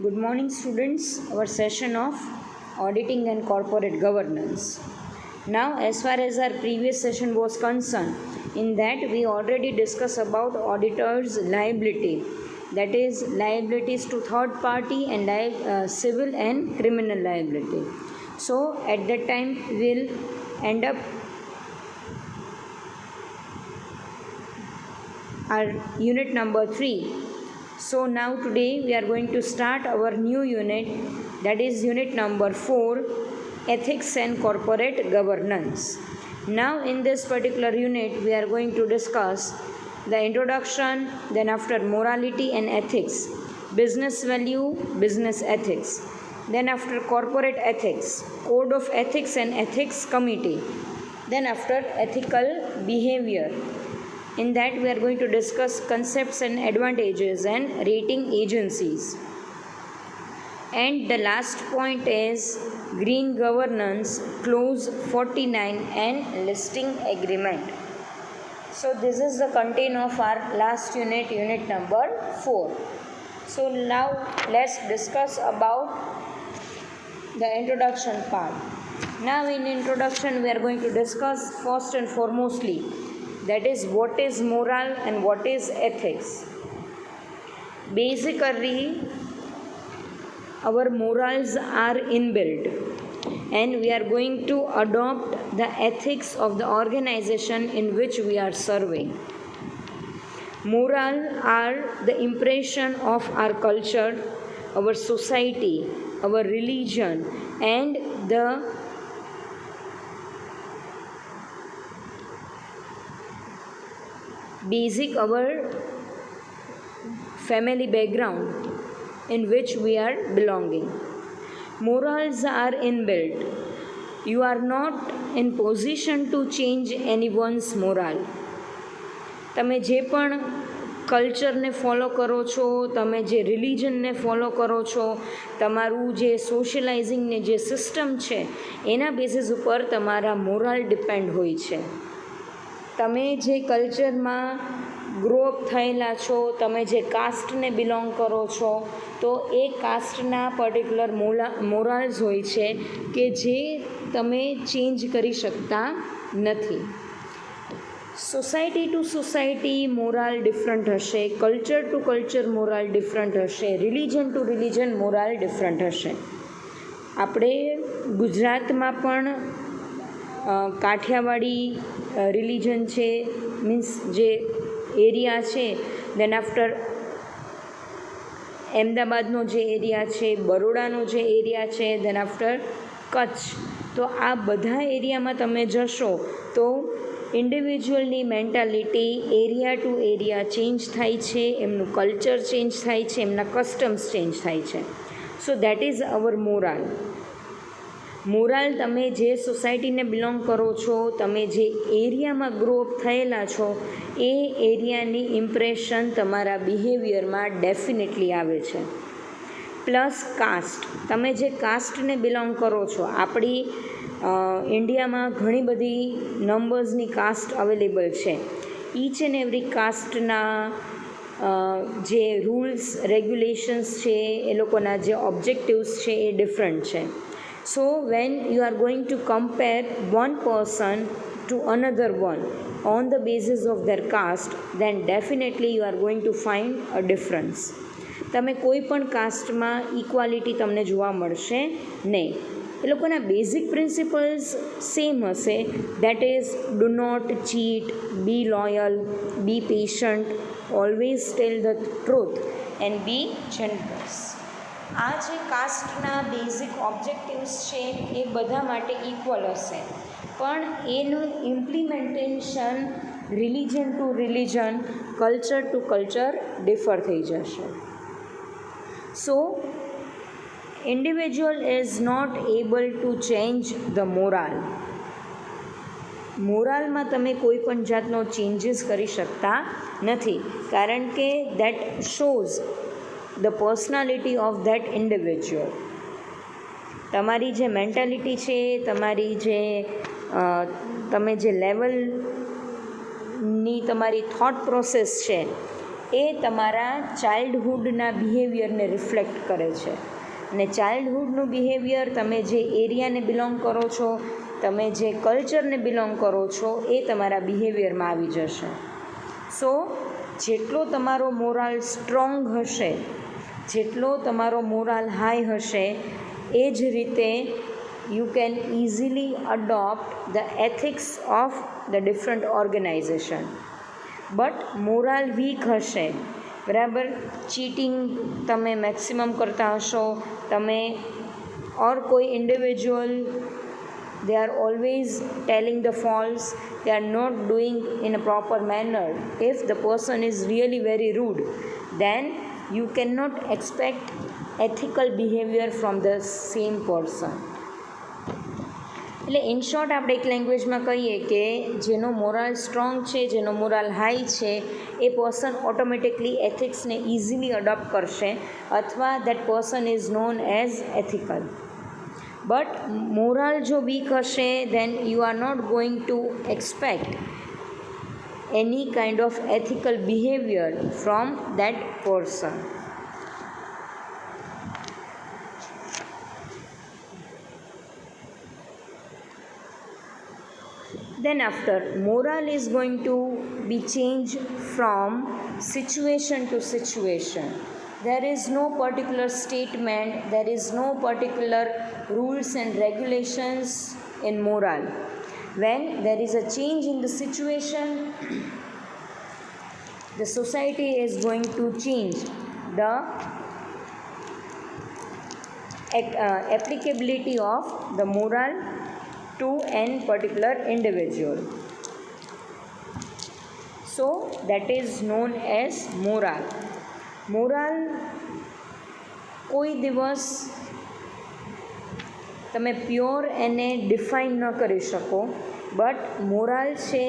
Good morning, students. Our session of auditing and corporate governance. Now, as far as our previous session was concerned, in that we already discussed about auditors' liability, that is, liabilities to third party and civil and criminal liability. So, at that time, we'll end up our unit number 3. So now today we are going to start our new unit, that is unit number 4, ethics and corporate governance. Now in this particular unit we are going to discuss the introduction, then after morality and ethics, business value, business ethics, then after corporate ethics, code of ethics and ethics committee, then after ethical behavior. In that we are going to discuss concepts and advantages and rating agencies. And the last point is green governance, clause 49 and listing agreement. So this is the content of our last unit, unit number 4. So now let's discuss about the introduction part. Now in introduction we are going to discuss first and foremostly, that is what is moral and what is ethics. Basically, our morals are inbuilt and we are going to adopt the ethics of the organization in which we are serving. Moral are the impression of our culture, our society, our religion, and the basic our family background in which we are belonging. Morals are inbuilt. You are not in position to change anyone's moral. તમે જે પણ કલ્ચરને follow કરો છો, તમે જે રિલિજનને follow કરો છો, તમારું જે સોશિયલાઇઝિંગની જે સિસ્ટમ છે એના બેસિસ ઉપર તમારા મોરલ ડિપેન્ડ હોય છે. તમે જે કલ્ચરમાં ગ્રો અપ થયેલા છો, તમે જે કાસ્ટને બિલોંગ કરો છો, તો એ કાસ્ટના પર્ટિક્યુલર મોરલ્સ હોય છે કે જે તમે ચેન્જ કરી શકતા નથી. Society to society moral different હશે, culture to culture moral different હશે, religion to religion moral different હશે. આપણે ગુજરાતમાં પણ કાઠિયાવાડી રિલિજન છે, મીન્સ જે એરિયા છે, દેન આફ્ટર અમદાવાદનો જે એરિયા છે, બરોડાનો જે એરિયા છે, દેન આફ્ટર કચ્છ, તો આ બધા એરિયામાં તમે જશો તો ઇન્ડિવિજ્યુઅલની mentality area to area change થાય છે, એમનું કલ્ચર ચેન્જ થાય છે, એમના કસ્ટમ્સ ચેન્જ થાય છે. સો that is our moral. Moral તમે જે સોસાયટીને બિલોંગ કરો છો, તમે જે એરિયામાં ગ્રો અપ થયેલા છો, એ એરિયાની ઇમ્પ્રેશન તમારા બિહેવિયરમાં ડેફિનેટલી આવે છે. પ્લસ કાસ્ટ, તમે જે કાસ્ટને બિલોંગ કરો છો, આપણી ઇન્ડિયામાં ઘણી બધી નંબર્સની કાસ્ટ અવેલેબલ છે. ઈચ એન્ડ એવરી કાસ્ટના જે રૂલ્સ રેગ્યુલેશન્સ છે, એ લોકોના જે ઓબ્જેક્ટિવ્સ છે એ ડિફરન્ટ છે. So when you are going to compare one person to another one on the basis of their caste, then definitely you are going to find a difference. તમે કોઈ પણ કાસ્ટમાં equality તમને જોવા મળશે નહીં. એ લોકોના બેઝિક પ્રિન્સિપલ્સ સેમ હશે, that is do not cheat, be loyal, be patient, always tell the truth and be generous. આ જે કાસ્ટના બેઝિક ઓબ્જેક્ટિવ્સ છે એ બધા માટે ઇક્વલ હશે, પણ એનું implementation religion to religion, culture to culture differ થઈ જશે. So individual is not able to change the moral. મોરલમાં તમે કોઈ પણ જાતનો ચેન્જીસ કરી શકતા નથી, કારણ કે that shows the personality of that individual. તમારી જે મેન્ટાલિટી છે, તમારી જે તમે જે લેવલની તમારી થોટ પ્રોસેસ છે, એ તમારા ચાઇલ્ડહુડના બિહેવિયરને રિફ્લેક્ટ કરે છે. અને ચાઇલ્ડહુડનું બિહેવિયર, તમે જે એરિયાને બિલોંગ કરો છો, તમે જે કલ્ચરને બિલોંગ કરો છો, એ તમારા બિહેવિયરમાં આવી જશે. સો જેટલો તમારો મોરાલ સ્ટ્રોંગ હશે, જેટલો તમારો મોરાલ હાઈ હશે, એ જ રીતે you can easily adopt the ethics of the different organization. But moral weak હશે, બરાબર, ચીટિંગ તમે મેક્સિમમ કરતા હશો, તમે ઓર કોઈ individual, they are always telling the false, they are not doing in a proper manner. If the person is really very rude, then you cannot expect ethical behavior from the same person. એટલે in short આપણે એક લેંગ્વેજમાં કહીએ કે જેનો morale strong છે, જેનો moral high છે, એ પર્સન ઓટોમેટિકલી એથિક્સને ઇઝીલી અડોપ્ટ કરશે, અથવા that person is known as ethical. But moral જો વીક હશે, then you are not going to expect any kind of ethical behaviour from that person. Then after, moral is going to be changed from situation to situation. There is no particular statement, there is no particular rules and regulations in moral. When there is a change in the situation, the society is going to change the applicability of the moral to an particular individual. So that is known as moral. Moral કોઈ દિવસ તમે pure એને define ન કરી શકો, but morale છે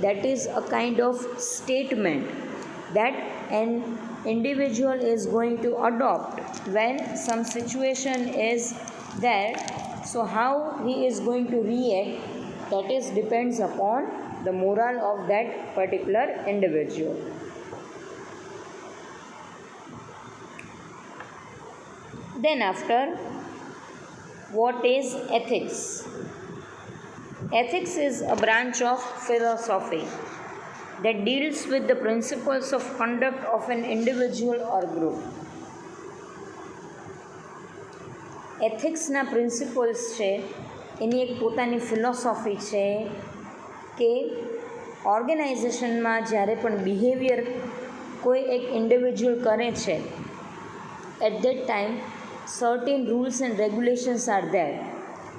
that is a kind of statement that an individual is going to adopt when some situation is there. So how he is going to react, that is depends upon the moral of that particular individual. Then after, what is ethics? Ethics is a branch of philosophy that deals with the principles of conduct of an individual or group. એથિક્સના principles છે, એની એક પોતાની philosophy છે કે ઓર્ગેનાઇઝેશનમાં જ્યારે પણ behaviour કોઈ એક ઇન્ડિવિજ્યુઅલ કરે છે, at that time certain rules and regulations are there.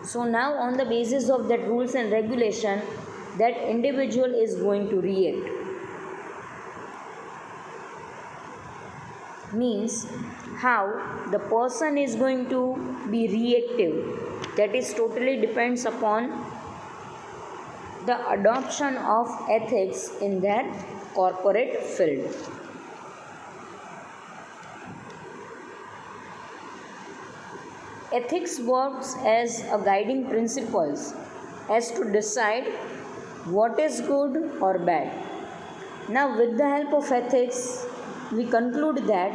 So now on the basis of that rules and regulation, that individual is going to react. Means how the person is going to be reactive, that is totally depends upon the adoption of ethics in their corporate field. Ethics works as a guiding principles as to decide what is good or bad. Now with the help of ethics, we conclude that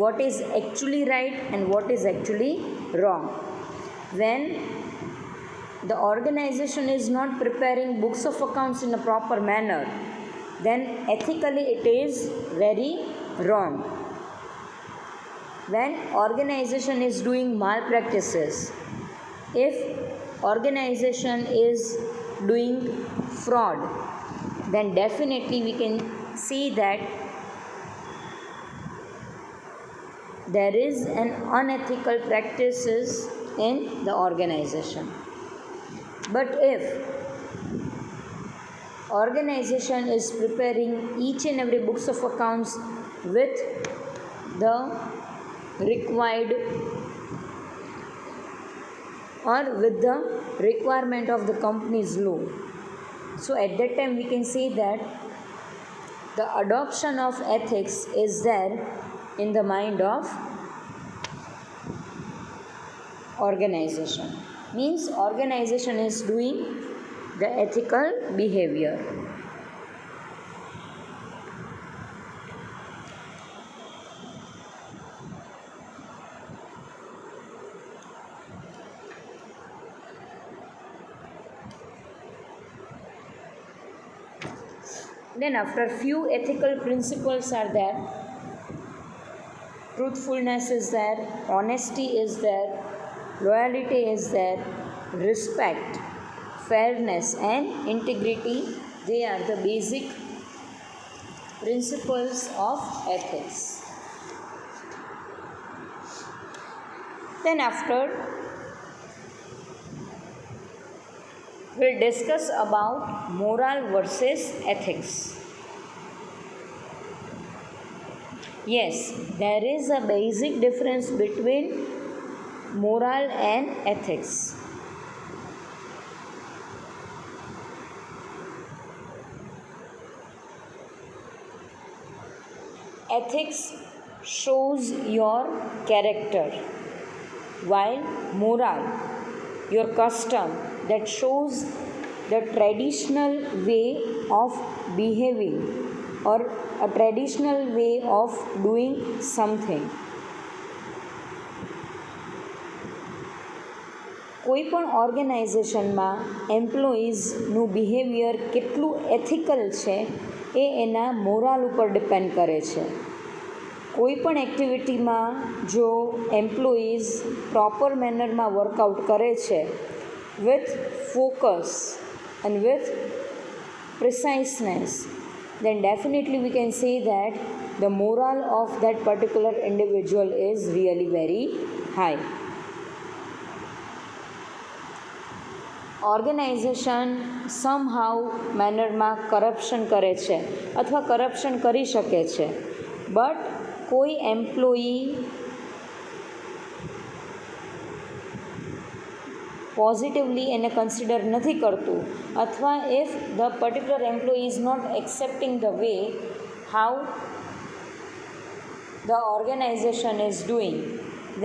what is actually right and what is actually wrong. When the organization is not preparing books of accounts in a proper manner, then ethically it is very wrong. When organization is doing malpractices, if organization is doing fraud, then definitely we can see that there is an unethical practices in the organization. But if organization is preparing each and every books of accounts with the required or with the requirement of the company's law, so at that time we can see that the adoption of ethics is there in the mind of organization. Means organization is doing the ethical behavior. Then after, few ethical principles are there. Truthfulness is there, honesty is there, loyalty is there, respect, fairness and integrity. They are the basic principles of ethics. Then after, we'll discuss about moral versus ethics. Yes, there is a basic difference between moral and ethics. Ethics shows your character, while moral, your custom, that shows the traditional way of behaving or a traditional way of doing something. કોઈપણ ઓર્ગેનાઇઝેશનમાં એમ્પ્લોઈઝનું behaviour કેટલું ethical છે એ એના morale ઉપર depend કરે છે. કોઈપણ એક્ટિવિટીમાં જો employees proper મેનરમાં work out કરે છે with focus and with preciseness, then definitely we can say that the moral of that particular individual is really very high. Organisation somehow મેનરમાં કરપ્શન કરે છે અથવા કરપ્શન કરી શકે છે, બટ કોઈ એમ્પ્લોયી પોઝિટિવલી એને કન્સિડર નથી કરતું, અથવા if the particular employee is not accepting the way how the organization is doing,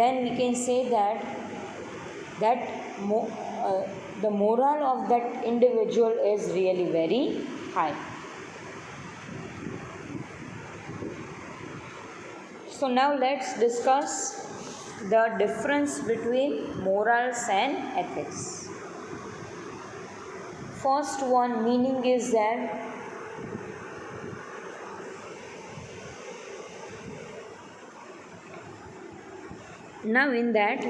then we can say that the moral of that individual is really very high. So now let's discuss the difference between morals and ethics. First one meaning is that now in that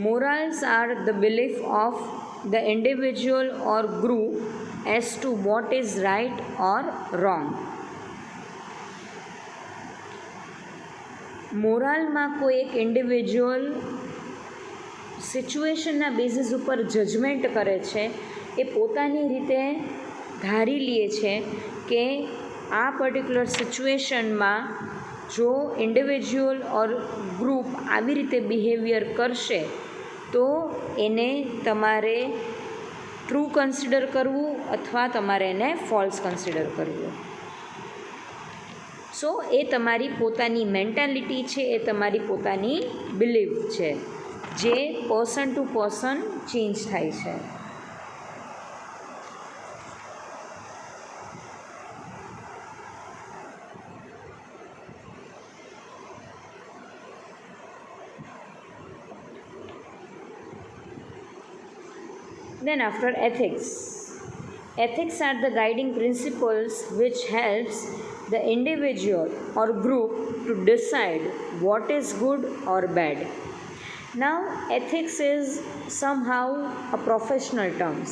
morals are the belief of the individual or group as to what is right or wrong. મોરાલમાં કોઈ એક individual સિચ્યુએશનના basis ઉપર judgement કરે છે, એ પોતાની રીતે ધારી લે છે કે આ પર્ટિક્યુલર સિચ્યુએશનમાં જો ઇન્ડિવિજ્યુઅલ ઓર ગ્રુપ આવી રીતે બિહેવિયર કરશે તો એને તમારે ટ્રુ કન્સિડર કરવું અથવા તમારે એને ફોલ્સ કન્સિડર કરવું. સો એ તમારી પોતાની મેન્ટાલિટી છે, એ તમારી પોતાની બિલીફ છે, જે પર્સન ટુ પર્સન ચેન્જ થાય છે. Then after, ethics. Ethics are the guiding principles which helps the individual or group to decide what is good or bad. Now, ethics is somehow a professional terms.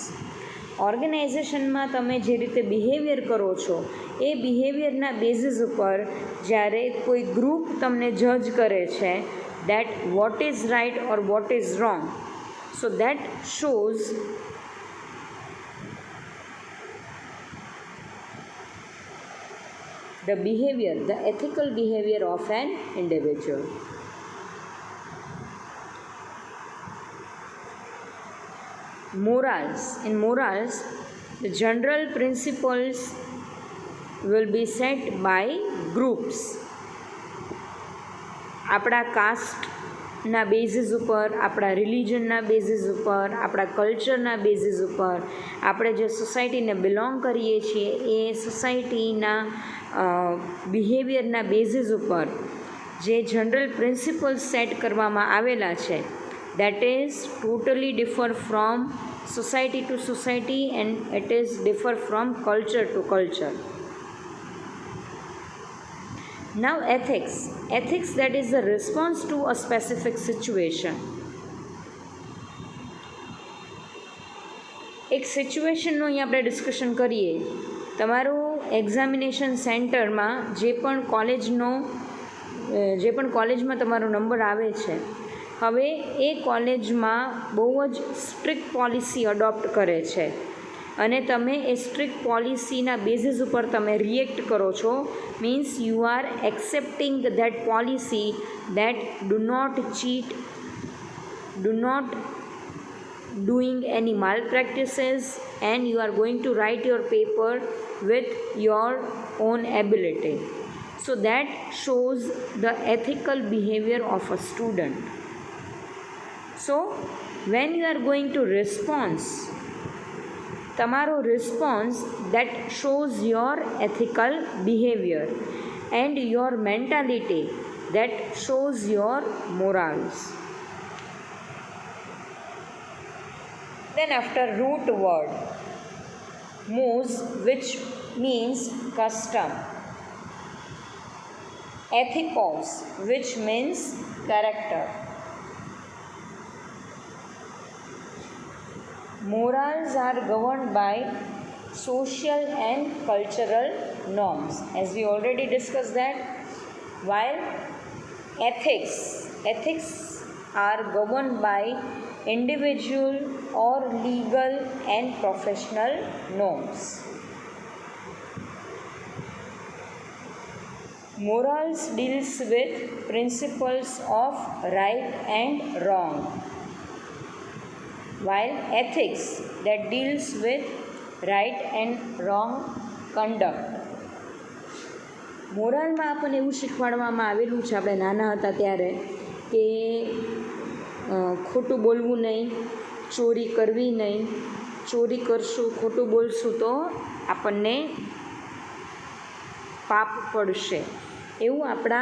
ઓર્ગેનાઇઝેશનમાં તમે જે રીતે behaviour કરો છો એ બિહેવિયરના basis ઉપર જ્યારે કોઈ ગ્રુપ તમને જજ કરે છે that what is right or what is wrong, so that shows the behavior, the ethical behavior of an individual. Morals. In morals, the general principles will be set by groups. આપણા કાસ્ટના basis ઉપર, આપણા રિલિજનના basis ઉપર, આપણા કલ્ચરના basis ઉપર, આપણે જે સોસાયટીને belong કરીએ છીએ એ સોસાયટીના બિહેવિયરના બેઝિસ ઉપર જે જનરલ પ્રિન્સિપલ્સ સેટ કરવામાં આવેલા છે, that is totally differ from society to society, and it is differ from culture to culture. Now ethics, that is the response to a specific situation. એક સિચ્યુએશનનું અહીં આપણે ડિસ્કશન કરીએ. તમારું એક્ઝામિનેશન સેન્ટરમાં જે પણ કોલેજમાં તમારો નંબર આવે છે, હવે એ કોલેજમાં બહુ જ સ્ટ્રિક્ટ પોલિસી અડોપ્ટ કરે છે અને તમે એ સ્ટ્રિક્ટ પોલિસીના બેઝિસ ઉપર તમે રિએક્ટ કરો છો. Means you are accepting that policy that do not cheat, do not doing any malpractices, and you are going to write your paper with your own ability. So that shows the ethical behavior of a student. So when you are going to response, તમારો response that shows your ethical behavior, and your mentality that shows your morals. Then after root word, mus, which means custom, ethikos, which means character. Morals are governed by social and cultural norms, as we already discussed that, while ethics are governed by individual or legal and professional norms. Morals deals with principles of right and wrong, while ethics that deals with right and wrong conduct. મોરલમાં આપણને એવું શીખવાડવામાં આવેલું છે આપણે નાના હતા ત્યારે કે ખોટું બોલવું નહીં, ચોરી કરવી નહીં, ચોરી કરશું, ખોટું બોલશું તો આપણને પાપ પડશે, એવું આપણા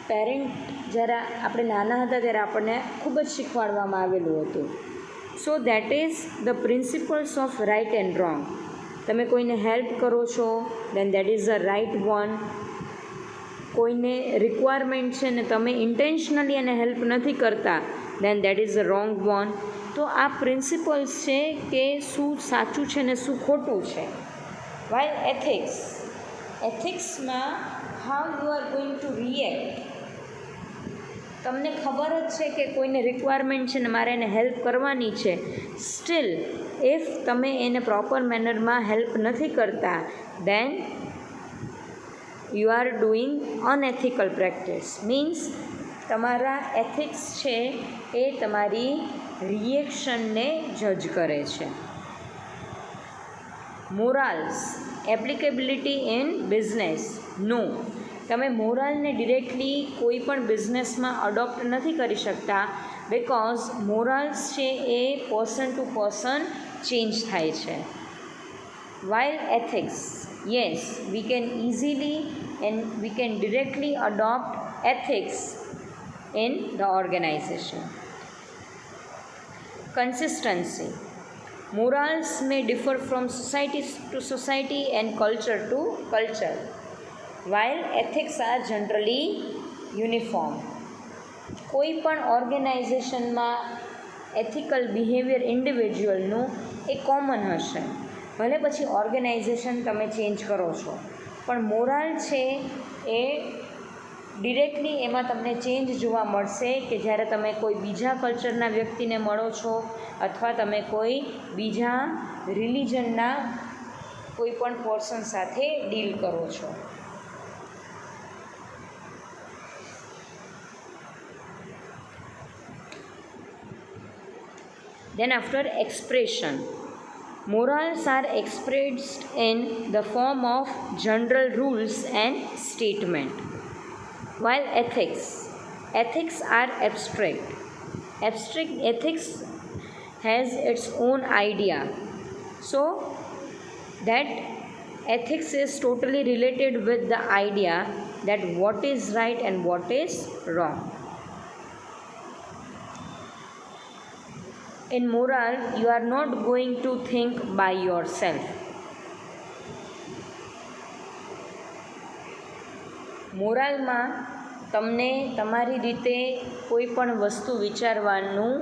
પેરેન્ટ જ્યારે આપણે નાના હતા ત્યારે આપણને ખૂબ જ શીખવાડવામાં આવેલું હતું. So that is the principles of right and wrong. તમે કોઈને હેલ્પ કરો છો then that is the right one. કોઈને રિક્વાયરમેન્ટ છે ને તમે ઇન્ટેન્શનલી એને હેલ્પ નથી કરતા, then that is the wrong one. તો આ પ્રિન્સિપલ્સ છે કે શું સાચું છે ને શું ખોટું છે. વાઇલ એથિક્સમાં how you are going to react. તમને ખબર જ છે કે કોઈને રિક્વાયરમેન્ટ છે ને મારે એને હેલ્પ કરવાની છે, સ્ટીલ ઇફ તમે એને પ્રોપર મેનરમાં હેલ્પ નથી કરતા, then you are doing unethical practice. Means તમારા એથિક્સ છે એ તમારી રિએક્શનને જજ કરે છે. મોરાલ્સ એપ્લિકેબિલિટી ઇન બિઝનેસ. નો, તમે મોરલને ડિરેક્ટલી કોઈ પણ બિઝનેસમાં અડોપ્ટ નથી કરી શકતા, બિકોઝ મોરલ્સ છે એ પર્સન ટુ પર્સન ચેન્જ થાય છે. While ethics, yes, we can easily and we can directly adopt ethics in the organization. Consistency. Morals may differ from society to society and culture to culture, while ethics are generally uniform. કોઈ પણ ઓર્ગેનાઇઝેશનમાં ethical behaviour ઇન્ડિવિજ્યુઅલનું એ common હશે, ભલે પછી organisation તમે change કરો છો, પણ morale છે એ ડિરેક્ટલી એમાં તમને ચેન્જ જોવા મળશે કે જ્યારે તમે કોઈ બીજા કલ્ચરના વ્યક્તિને મળો છો અથવા તમે કોઈ બીજા રિલિજનના કોઈ પણ પર્સન સાથે ડીલ કરો છો. Then after expression, morals are expressed in the form of general rules and statement, while ethics are abstract. Ethics has its own idea, so that ethics is totally related with the idea that what is right and what is wrong. In moral, you are not going to think by yourself. મોરાલમાં તમને તમારી રીતે કોઈ પણ વસ્તુ વિચારવાનું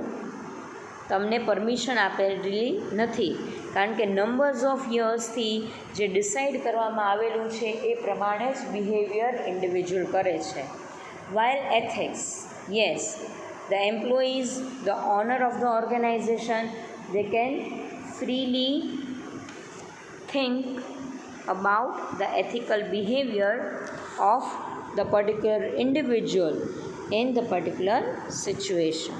તમને permission આપેલી નથી, કારણ કે નંબર્સ ઓફ યર્સથી જે ડિસાઇડ કરવામાં આવેલું છે એ પ્રમાણે જ બિહેવિયર ઇન્ડિવિજ્યુઅલ કરે છે. While ethics, yes, the employees, the owner of the organization, they can freely think about the ethical behavior of the particular individual in the particular situation.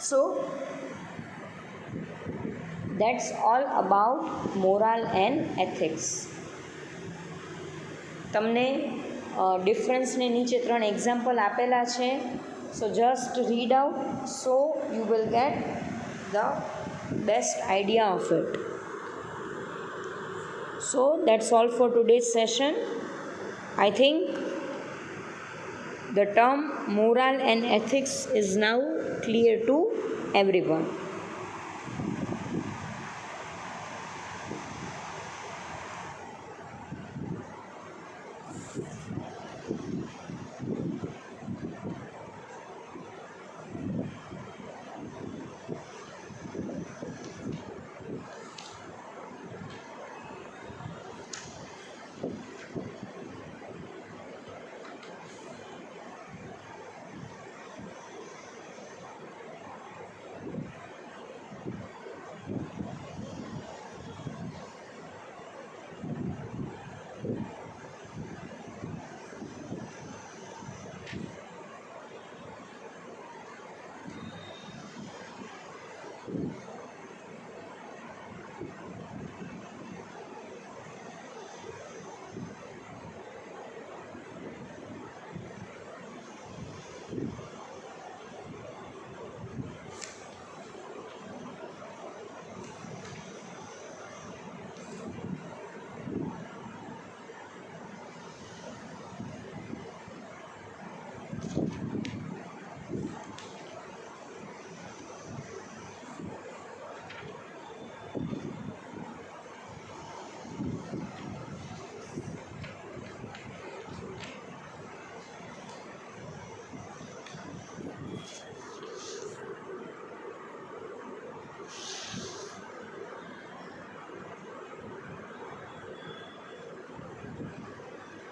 So that's all about moral and ethics. તમને ડિફરન્સને નીચે 3 example આપેલા છે, સો just read out, so you will get the best idea of it. So that's all for today's session. I think the term moral and ethics is now clear to everyone.